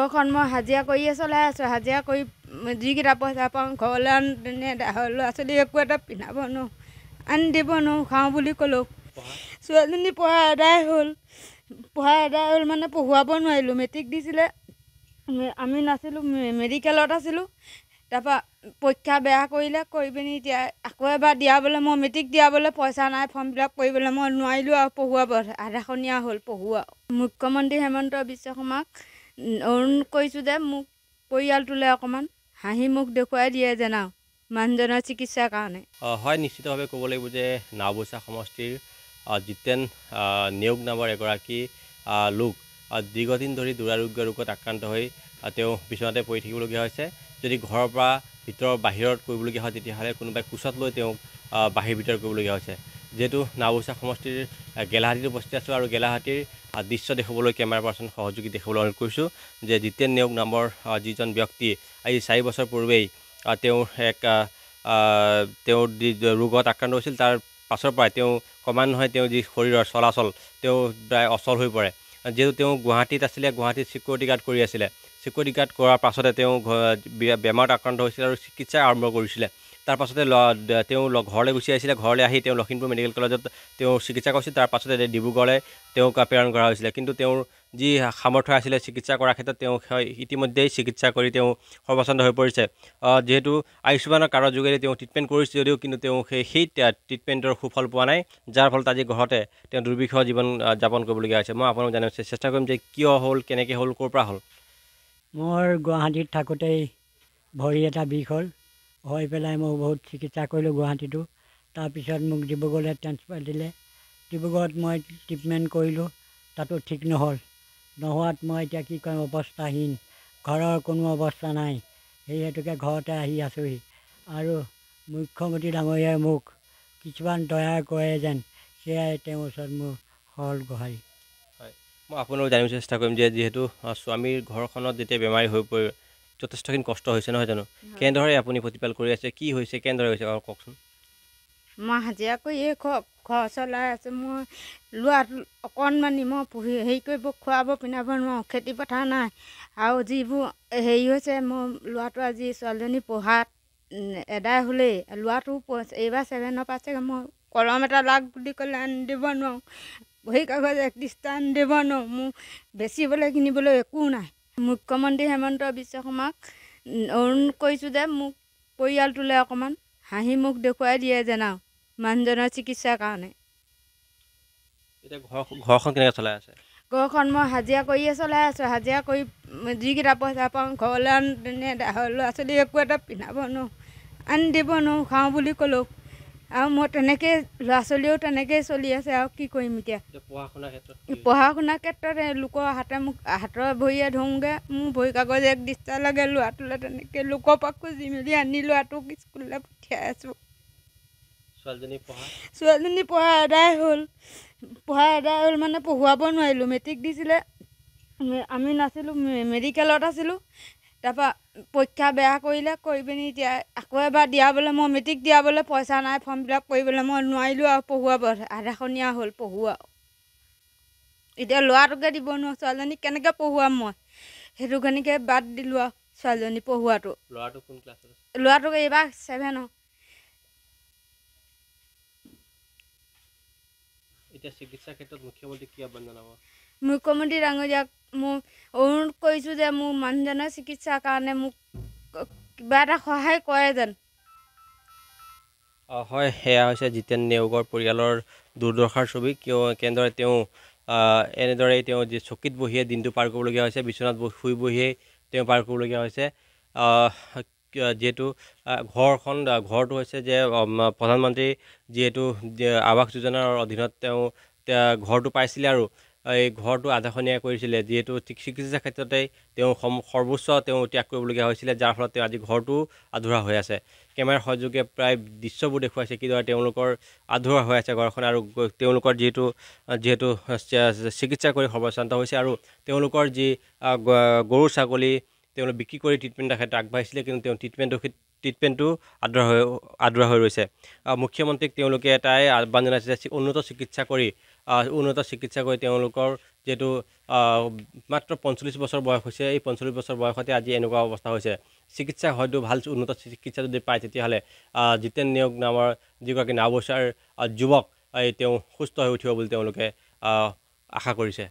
ঘৰখন মই হাজিৰা কৰিয়ে চলাই আছোঁ। হাজিৰা কৰি যিকেইটা পইচা পাওঁ ঘৰলৈ ল'ৰা ছোৱালী একো এটা পিন্ধাব নোৱাৰোঁ, আনি দিব নোৱাৰোঁ। খাওঁ বুলি ক'লেও ছোৱালীজনী পঢ়া আদায় হ'ল মানে পঢ়ুৱাব নোৱাৰিলোঁ। মেট্ৰিক দিছিলে, আমি নাছিলোঁ, মেডিকেলত আছিলোঁ। তাৰপৰা পৰীক্ষা বেয়া কৰিলে, কৰি পিনি এতিয়া আকৌ এবাৰ দিয়াবলৈ মই মেট্ৰিক দিয়াবলৈ পইচা নাই, ফৰ্ম ফিল আপ কৰিবলৈ মই নোৱাৰিলোঁ আৰু পঢ়ুৱাব। আধাখনীয়া হ'ল পঢ়ুৱা। মুখ্যমন্ত্ৰী হেমন্ত বিশ্ব শৰ্মাক অনুৰোধ কৰিছোঁ যে মোক পৰিয়ালটোলৈ অকণমান হাঁহি মুখ দেখুৱাই দিয়ে যেন আৰু মানুহজনৰ চিকিৎসাৰ কাৰণে। হয়, নিশ্চিতভাৱে ক'ব লাগিব যে নাওবৈচা সমষ্টিৰ জিতেন নেওগ নামৰ এগৰাকী লোক দীৰ্ঘদিন ধৰি দুৰাৰোগ্য ৰোগত আক্ৰান্ত হৈ তেওঁ বিচনাতে পৰি থাকিবলগীয়া হৈছে। যদি ঘৰৰ পৰা বাহিৰত কৰিবলগীয়া হয় তেতিয়াহ'লে কোনোবাই কোচত লৈ তেওঁক বাহিৰ ভিতৰ কৰিবলগীয়া হৈছে। যিহেতু নাওবৈচা সমষ্টিৰ গেলাহাটীত উপস্থিত আছোঁ আৰু গেলাহাটীৰ দৃশ্য দেখুৱাবলৈ কেমেৰা পাৰ্চন সহযোগী দেখাবলৈ অনুৰোধ কৰিছোঁ যে জিতেন নেওগ নামৰ যিজন ব্যক্তি আজি 4 বছৰ পূৰ্বেই তেওঁৰ ৰোগত আক্ৰান্ত হৈছিল। তাৰ পাছৰ পৰাই তেওঁ ক্ৰমান্বয়ে নহয় তেওঁ যি শৰীৰৰ চলাচল তেওঁ প্ৰায় অচল হৈ পৰে। যিহেতু তেওঁ গুৱাহাটীত আছিলে, গুৱাহাটীত ছিকিউৰিটি গাৰ্ড কৰি আছিলে। ছিকিউৰিটি গাৰ্ড কৰাৰ পাছতে তেওঁ বেমাৰত আক্ৰান্ত হৈছিল আৰু চিকিৎসা আৰম্ভ কৰিছিলে। তাৰ পাছতে তেওঁ ঘৰলৈ গুচি আহিছিলে। ঘৰলৈ আহি তেওঁ লখিমপুৰ মেডিকেল কলেজত তেওঁ চিকিৎসা কৰিছিল। তাৰ পাছতে ডিব্ৰুগড়লৈ তেওঁক প্ৰেৰণ কৰা হৈছিলে। কিন্তু তেওঁৰ যি সামৰ্থ্য আছিলে চিকিৎসা কৰাৰ ক্ষেত্ৰত তেওঁ ইতিমধ্যেই চিকিৎসা কৰি তেওঁ সৰ্বচন্দ্ৰ হৈ পৰিছে। যিহেতু আয়ুষ্মানৰ কাৰ্ডৰ যোগেদি তেওঁ ট্ৰিটমেণ্ট কৰিছে যদিও কিন্তু তেওঁ সেই ট্ৰিটমেণ্টৰ সুফল পোৱা নাই, যাৰ ফলত আজি ঘৰতে তেওঁ দুৰ্বিষহ জীৱন যাপন কৰিবলগীয়া হৈছে। মই আপোনালোক জানিব চেষ্টা কৰিম যে কিয় হ'ল, কেনেকৈ হ'ল, ক'ৰ পৰা হ'ল। মোৰ গুৱাহাটীত থাকোঁতেই ভৰি এটা বিষ হ'ল, হৈ পেলাই মই বহুত চিকিৎসা কৰিলোঁ গুৱাহাটীতো। তাৰপিছত মোক ডিব্ৰুগড়লৈ ট্ৰেন্সফাৰ দিলে। ডিব্ৰুগড়ত মই ট্ৰিটমেণ্ট কৰিলোঁ, তাতো ঠিক নোহোৱাত মই এতিয়া কি কৰিম, অৱস্থাহীন, ঘৰৰ কোনো অৱস্থা নাই। সেই হেতুকে ঘৰতে আহি আছোঁহি আৰু মুখ্যমন্ত্ৰী ডাঙৰীয়াই মোক কিছুমান দয়া কৰে যেন সেয়াই তেওঁৰ ওচৰত মোৰ সৰল গোহাৰি। হয়, মই আপোনালোক জানিব চেষ্টা কৰিম যে যিহেতু স্বামীৰ ঘৰখনত যেতিয়া বেমাৰী হৈ পৰি যথেষ্টখিনি কষ্ট হৈছে নহয় জানো, কেনেদৰে আপুনি প্ৰতিপাল কৰি আছে, কি হৈছে, কেনেদৰে হৈছে কওকচোন। মই হাজিৰা কৰিয়ে ঘৰ চলাই আছোঁ। মই ল'ৰাটো অকণমানি, মই হেৰি কৰিব খোৱাব পিন্ধাব নোৱাৰোঁ, খেতি পথাৰ নাই আৰু যিবোৰ হেৰি হৈছে, মোৰ ল'ৰাটো আজি ছোৱালীজনী পঢ়াত এদায় হ'লেই, ল'ৰাটো এইবাৰ 7ত পাইছেগৈ। মই কলম এটা লাগ বুলি ক'লে আনি দিব নোৱাৰোঁ, বহী কাগজ 31টা আনি দিব নোৱাৰোঁ, মোৰ বেচিবলৈ কিনিবলৈ একো নাই। মুখ্যমন্ত্ৰী হেমন্ত বিশ্ব শৰ্মাক অনুৰোধ কৰিছোঁ যে মোক পৰিয়ালটোলৈ অকণমান হাঁহি মুখ দেখুৱাই দিয়ে যেন আৰু মানুহজনৰ চিকিৎসাৰ কাৰণে। এতিয়া ঘৰখন কেনেকৈ চলাই আছে? ঘৰখন মই হাজিৰা কৰিয়ে চলাই আছোঁ। হাজিৰা কৰি যিকেইটা পইচা পাওঁ ঘৰলৈ ল'ৰা ছোৱালী একো এটা পিন্ধাব নোৱাৰোঁ, আনি দিব নোৱাৰোঁ। খাওঁ বুলি ক'লেও আৰু মই তেনেকৈয়ে ল'ৰা ছোৱালীও তেনেকৈয়ে চলি আছে আৰু কি কৰিম এতিয়া। পঢ়া শুনাৰ ক্ষেত্ৰত লোকৰ হাতৰ ভৰিয়ে ধৰোঁগৈ, মোৰ বহী কাগজ 31টা লাগে। ল'ৰাটোলৈ তেনেকৈ লোকৰ পৰা খুজি মেলি আনি ল'ৰাটোক স্কুললৈ পঠিয়াই আছোঁ। ছোৱালীজনী পঢ়া আদায় হ'ল মানে পঢ়ুৱাব নোৱাৰিলোঁ। মেট্ৰিক দিছিলে, আমি নাছিলোঁ, মেডিকেলত আছিলোঁ। তাৰপৰা পৰীক্ষা বেয়া কৰিলে, কৰি পিনি এতিয়া আকৌ এবাৰ দিয়াবলৈ মই মেট্ৰিক দিয়াবলৈ পইচা নাই, ফৰ্ম ফিল আপ কৰিবলৈ মই নোৱাৰিলোঁ আৰু পঢ়ুৱাব। আধাখনীয়া হ'ল পঢ়ুৱা। এতিয়া ল'ৰাটোকে দিব নোৱাৰোঁ, ছোৱালীজনীক কেনেকৈ পঢ়ুৱাম মই, সেইটো কাৰণেকে বাদ দিলোঁ আৰু ছোৱালীজনী পঢ়ুৱাটো। ল'ৰাটোক এইবাৰ 7ত। এতিয়া চিকিৎসাৰ ক্ষেত্ৰত মুখ্যমন্ত্ৰীক কি আহ্বান জনাব? মুখ্যমন্ত্ৰী ডাঙৰীয়াক মই অনুৰোধ কৰিছোঁ যে মোৰ মানুহজনৰ চিকিৎসাৰ কাৰণে মোক কিবা এটা সহায় কৰে যেন। হয়, সেয়া হৈছে জিতেন নেওগৰ পৰিয়ালৰ দুৰ্দশাৰ ছবি। কেনেদৰে তেওঁ এনেদৰেই তেওঁ যি চকীত বহিয়ে দিনটো পাৰ কৰিবলগীয়া হৈছে, বিচনাত শুই বহিয়েই তেওঁ পাৰ কৰিবলগীয়া হৈছে। যিহেতু ঘৰটো হৈছে যে প্ৰধানমন্ত্ৰী যিহেতু আৱাস যোজনাৰ অধীনত তেওঁ ঘৰটো পাইছিলে আৰু এই ঘৰটো আধাখনীয়া কৰিছিলে। যিহেতু চিকিৎসাৰ ক্ষেত্ৰতেই তেওঁ সৰ্বোচ্চ তেওঁ ত্যাগ কৰিবলগীয়া হৈছিলে, যাৰ ফলত তেওঁ আজি ঘৰটো আধৰুৱা হৈ আছে। কেমেৰাৰ সহযোগে প্ৰায় দৃশ্যবোৰ দেখুৱাইছে কিদৰে তেওঁলোকৰ আধৰুৱা হৈ আছে ঘৰখন আৰু তেওঁলোকৰ যিহেতু চিকিৎসা কৰি সৰ্বশ্ৰান্ত হৈছে আৰু তেওঁলোকৰ যি গৰু ছাগলী তেওঁলোকে বিক্ৰী কৰি ট্ৰিটমেণ্টৰ ক্ষেত্ৰত আগবাঢ়িছিলে, কিন্তু তেওঁ ট্ৰিটমেণ্টটো আধৰুৱা হৈ ৰৈছে। মুখ্যমন্ত্ৰীক তেওঁলোকে এটাই আহ্বান জনাইছে যে উন্নত চিকিৎসা কৰি তেওঁলোকৰ যিহেতু মাত্ৰ 45 বছৰ বয়স হৈছে। এই 45 বছৰ বয়সতে আজি এনেকুৱা অৱস্থা হৈছে। চিকিৎসা হয়তো ভাল উন্নত চিকিৎসা যদি পায় তেতিয়াহ'লে জিতেন নেওগ নামৰ যিগৰাকী নাওবৈচাৰ যুৱক তেওঁ সুস্থ হৈ উঠিব বুলি তেওঁলোকে আশা কৰিছে।